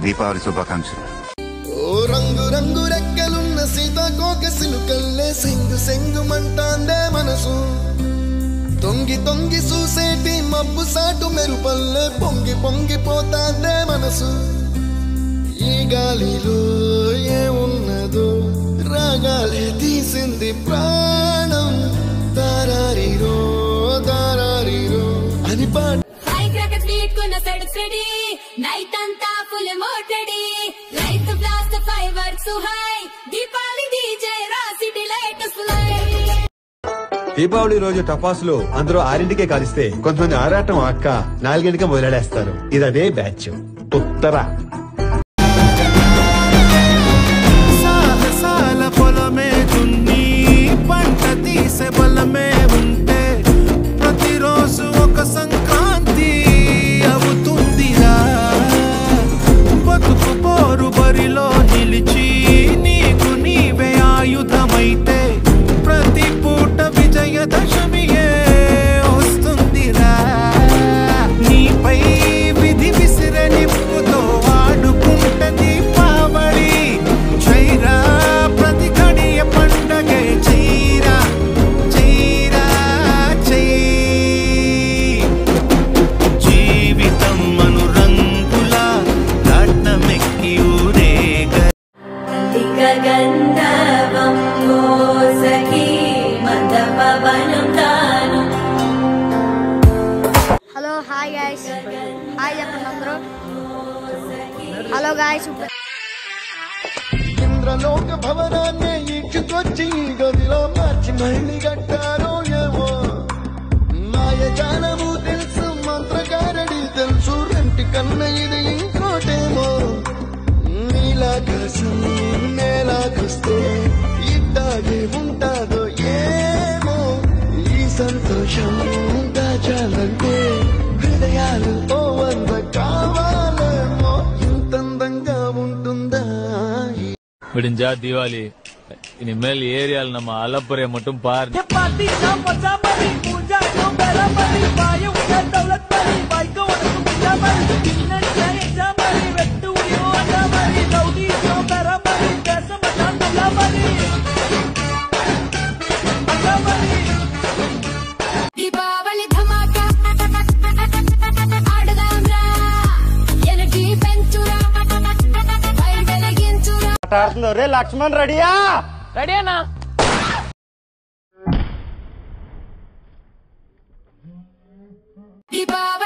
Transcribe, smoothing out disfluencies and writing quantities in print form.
దీపావళి శుభాకాంక్షలు. ఓ రంగు రంగు రెక్కలున్న సీతాకోక సిలుకల్లే సెంగు సెంగు మంటాందే మనసు. తొంగి తొంగి చూసేటి మబ్బు సాటు మెరుపల్లే పొంగి పొంగిపోతాందే మనసు. ఈ గాలిలో ఏమున్నదో రాగాలే తీసింది ప్రాణం. దారారిరో దారారిరో అని పాట. నైట్ అంతా ఫుల్ మోటడి light blast fireworks high Deepavali DJ రాసి డిలైట్ ఫ్లై. దీపావళి రోజు టపాసులు అందరూ 6ంటికే కాలిస్తే కొంతమంది ఆరాటం అక్క 4ంటికే మొదలెడేస్తారు. ఇది అదే బ్యాచ్ ఉత్తర. సాహసాల పొలమే దున్ని పంట తీసే బలమే ఉంటే ప్రతిరోజు ఒక సంక్రాంతి అవుతుందిరా. బతుకు పోరు బరిలో నిలిచి నీకు నీవే ఆయుధమైతే ప్రతి పూట విజయదశమియే వస్తుందిరా. నీపై విధి విసిరే నిప్పుతో ఆడుకుంటే దీపావళి. చైరా ప్రతి గడియ పండగే చైరా చైరా చై. జీవితం అనురంగుల రాట్నమెక్కి ఊరేగ. గంధర్వం మోసకి మందపవనం తాను. హలో హాయ్ గైస్, హాయ్ చెప్పండి అందరూ. హలో గైస్, ఇంద్రలోక భవనాన్ని ఈడ్చుకొచ్చి గదిలో మార్చి మళ్ళీ కట్టారో ఏమో. మాయజాలము తెలుసు మంత్రగారడి తెలుసు రెంటి కన్న ఇది ఇంకోటేమో. నీలాకాశం నేలాకొస్తే ఇట్టాగే ఉంటాదో ఏమో. ఈ సంతోషం దాచాలంటే హృదయాలు ఓ వంద కావాలేమో. ఇంతందంగా ఉంటుందా விடிஞ்சா தீபாவளி இனிமேல் ஏரியால நம்ம அலப்புறைய மட்டும் பாரு. దీపావళి ధమాకా ఆడదాంరా ఎనర్జీ పెంచురా ఫైర్ వెలిగించురా. రే లక్ష్మణ్ రెడీయా? రెడీ అన్నా. దీపావళి